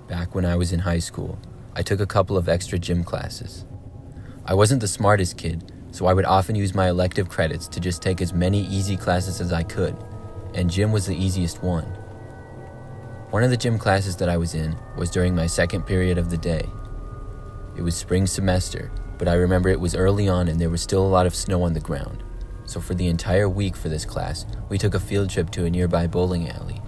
Back when I was in high school, I took a couple of extra gym classes. I wasn't the smartest kid, so I would often use my elective credits to just take as many easy classes as I could, and gym was the easiest one. One of the gym classes that I was in was during my second period of the day. It was spring semester, but I remember it was early on and there was still a lot of snow on the ground. So for the entire week for this class, we took a field trip to a nearby bowling alley.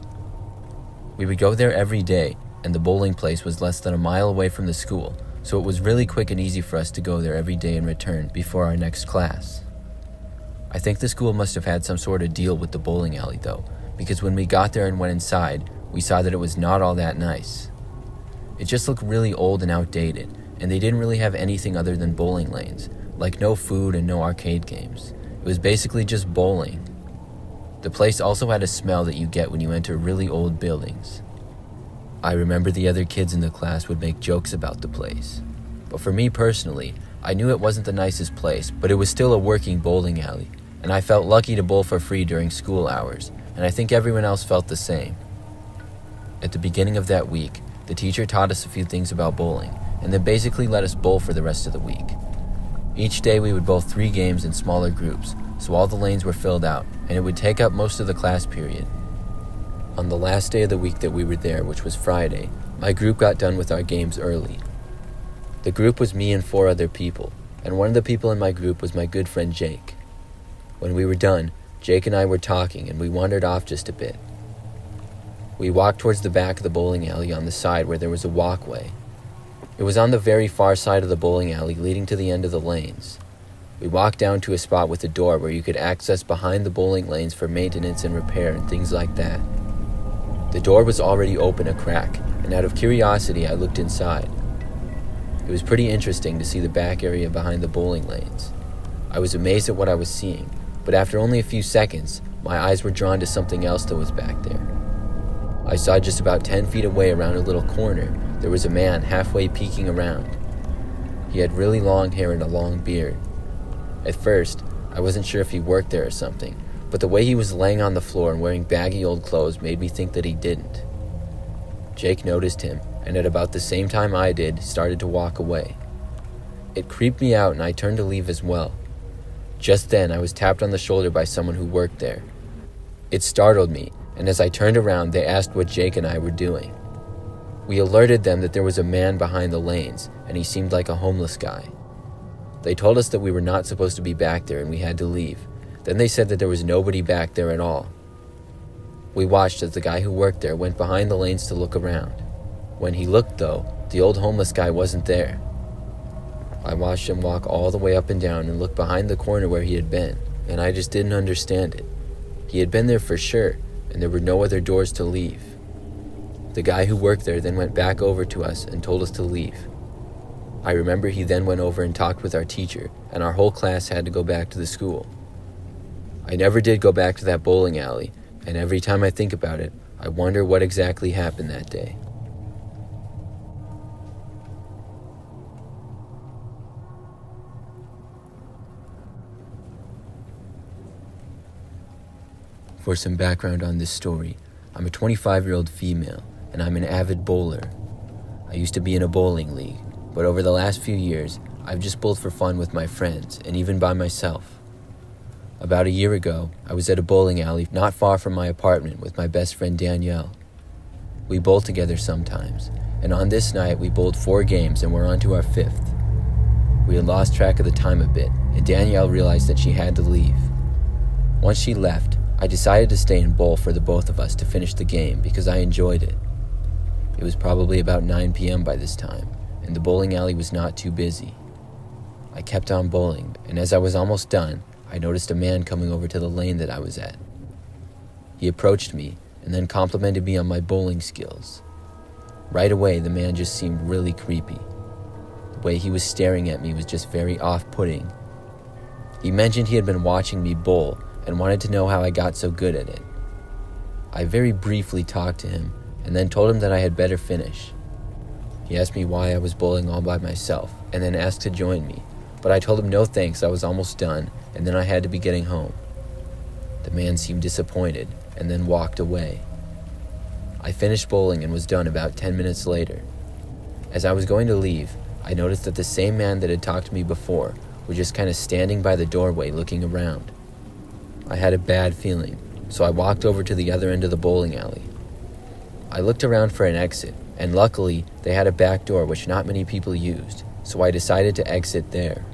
We would go there every day, and the bowling place was less than a mile away from the school, so it was really quick and easy for us to go there every day and return before our next class. I think the school must have had some sort of deal with the bowling alley though, because when we got there and went inside, we saw that it was not all that nice. It just looked really old and outdated, and they didn't really have anything other than bowling lanes, like no food and no arcade games. It was basically just bowling. The place also had a smell that you get when you enter really old buildings. I remember the other kids in the class would make jokes about the place. But for me personally, I knew it wasn't the nicest place, but it was still a working bowling alley, and I felt lucky to bowl for free during school hours, and I think everyone else felt the same. At the beginning of that week, the teacher taught us a few things about bowling, and then basically let us bowl for the rest of the week. Each day we would bowl 3 games in smaller groups, so all the lanes were filled out, and it would take up most of the class period. On the last day of the week that we were there, which was Friday, my group got done with our games early. The group was me and 4 other people, and one of the people in my group was my good friend Jake. When we were done, Jake and I were talking, and we wandered off just a bit. We walked towards the back of the bowling alley on the side where there was a walkway. It was on the very far side of the bowling alley leading to the end of the lanes. We walked down to a spot with a door where you could access behind the bowling lanes for maintenance and repair and things like that. The door was already open a crack, and out of curiosity I looked inside. It was pretty interesting to see the back area behind the bowling lanes. I was amazed at what I was seeing, but after only a few seconds, my eyes were drawn to something else that was back there. I saw just about 10 feet away around a little corner, there was a man halfway peeking around. He had really long hair and a long beard. At first, I wasn't sure if he worked there or something, but the way he was laying on the floor and wearing baggy old clothes made me think that he didn't. Jake noticed him, and at about the same time I did, started to walk away. It creeped me out and I turned to leave as well. Just then, I was tapped on the shoulder by someone who worked there. It startled me, and as I turned around, they asked what Jake and I were doing. We alerted them that there was a man behind the lanes, and he seemed like a homeless guy. They told us that we were not supposed to be back there and we had to leave. Then they said that there was nobody back there at all. We watched as the guy who worked there went behind the lanes to look around. When he looked though, the old homeless guy wasn't there. I watched him walk all the way up and down and look behind the corner where he had been, and I just didn't understand it. He had been there for sure, and there were no other doors to leave. The guy who worked there then went back over to us and told us to leave. I remember he then went over and talked with our teacher, and our whole class had to go back to the school. I never did go back to that bowling alley, and every time I think about it, I wonder what exactly happened that day. For some background on this story, I'm a 25-year-old female, and I'm an avid bowler. I used to be in a bowling league, but over the last few years, I've just bowled for fun with my friends, and even by myself. About a year ago, I was at a bowling alley not far from my apartment with my best friend Danielle. We bowl together sometimes, and on this night we bowled 4 games and we're on to our 5th. We had lost track of the time a bit, and Danielle realized that she had to leave. Once she left, I decided to stay and bowl for the both of us to finish the game because I enjoyed it. It was probably about 9 p.m. by this time, and the bowling alley was not too busy. I kept on bowling, and as I was almost done, I noticed a man coming over to the lane that I was at. He approached me and then complimented me on my bowling skills. Right away, the man just seemed really creepy. The way he was staring at me was just very off-putting. He mentioned he had been watching me bowl and wanted to know how I got so good at it. I very briefly talked to him and then told him that I had better finish. He asked me why I was bowling all by myself and then asked to join me, but I told him no thanks, I was almost done, and then I had to be getting home. The man seemed disappointed and then walked away. I finished bowling and was done about 10 minutes later. As I was going to leave, I noticed that the same man that had talked to me before was just kind of standing by the doorway looking around. I had a bad feeling, so I walked over to the other end of the bowling alley. I looked around for an exit, and luckily they had a back door which not many people used, so I decided to exit there.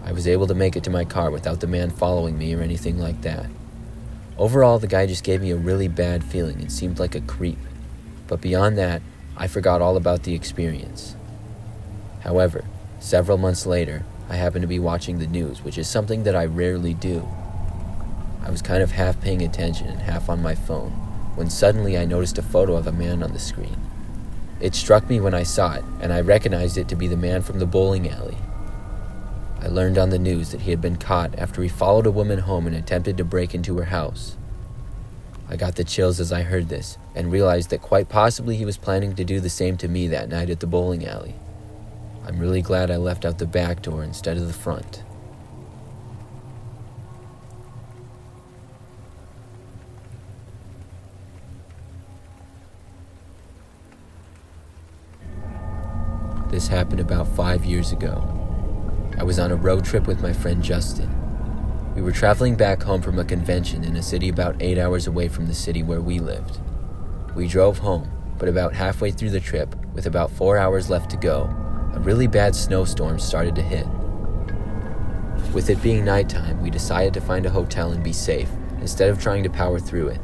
I was able to make it to my car without the man following me or anything like that. Overall, the guy just gave me a really bad feeling and seemed like a creep, but beyond that, I forgot all about the experience. However, several months later, I happened to be watching the news, which is something that I rarely do. I was kind of half paying attention and half on my phone, when suddenly I noticed a photo of a man on the screen. It struck me when I saw it, and I recognized it to be the man from the bowling alley. I learned on the news that he had been caught after he followed a woman home and attempted to break into her house. I got the chills as I heard this, and realized that quite possibly he was planning to do the same to me that night at the bowling alley. I'm really glad I left out the back door instead of the front. This happened about 5 years ago. I was on a road trip with my friend Justin. We were traveling back home from a convention in a city about 8 hours away from the city where we lived. We drove home, but about halfway through the trip, with about 4 hours left to go, a really bad snowstorm started to hit. With it being nighttime, we decided to find a hotel and be safe, instead of trying to power through it.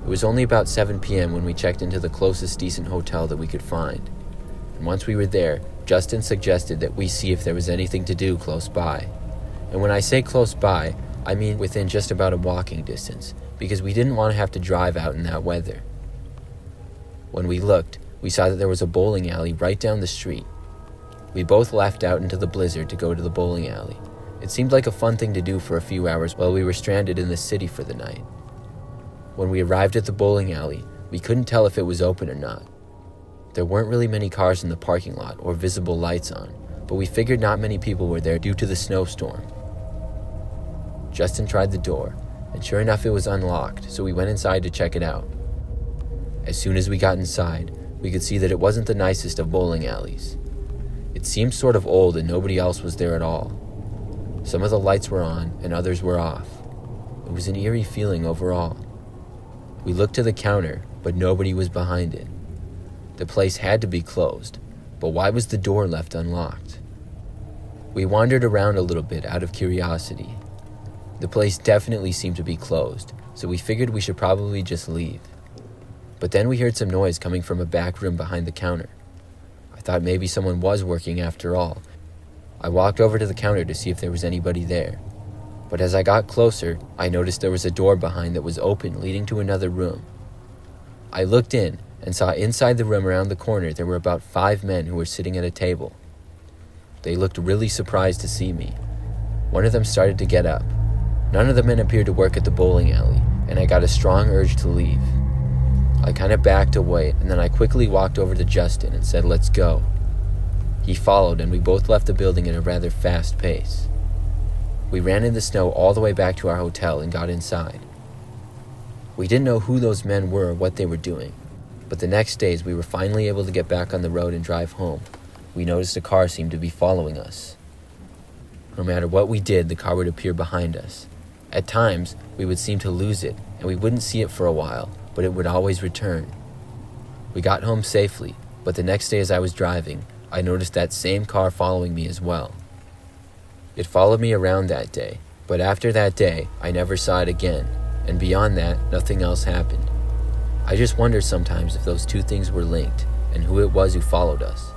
It was only about 7 p.m. when we checked into the closest decent hotel that we could find. And once we were there, Justin suggested that we see if there was anything to do close by. And when I say close by, I mean within just about a walking distance, because we didn't want to have to drive out in that weather. When we looked, we saw that there was a bowling alley right down the street. We both left out into the blizzard to go to the bowling alley. It seemed like a fun thing to do for a few hours while we were stranded in the city for the night. When we arrived at the bowling alley, we couldn't tell if it was open or not. There weren't really many cars in the parking lot or visible lights on, but we figured not many people were there due to the snowstorm. Justin tried the door, and sure enough it was unlocked, so we went inside to check it out. As soon as we got inside, we could see that it wasn't the nicest of bowling alleys. It seemed sort of old and nobody else was there at all. Some of the lights were on and others were off. It was an eerie feeling overall. We looked to the counter, but nobody was behind it. The place had to be closed, but why was the door left unlocked? We wandered around a little bit out of curiosity. The place definitely seemed to be closed, so we figured we should probably just leave. But then we heard some noise coming from a back room behind the counter. I thought maybe someone was working after all. I walked over to the counter to see if there was anybody there. But as I got closer, I noticed there was a door behind that was open, leading to another room. I looked in and saw inside the room around the corner there were about 5 men who were sitting at a table. They looked really surprised to see me. One of them started to get up. None of the men appeared to work at the bowling alley, and I got a strong urge to leave. I kind of backed away, and then I quickly walked over to Justin and said, "Let's go." He followed, and we both left the building at a rather fast pace. We ran in the snow all the way back to our hotel and got inside. We didn't know who those men were or what they were doing, but the next days we were finally able to get back on the road and drive home. We noticed a car seemed to be following us. No matter what we did, the car would appear behind us. At times, we would seem to lose it, and we wouldn't see it for a while, but it would always return. We got home safely, but the next day as I was driving, I noticed that same car following me as well. It followed me around that day, but after that day, I never saw it again, and beyond that, nothing else happened. I just wonder sometimes if those two things were linked, and who it was who followed us.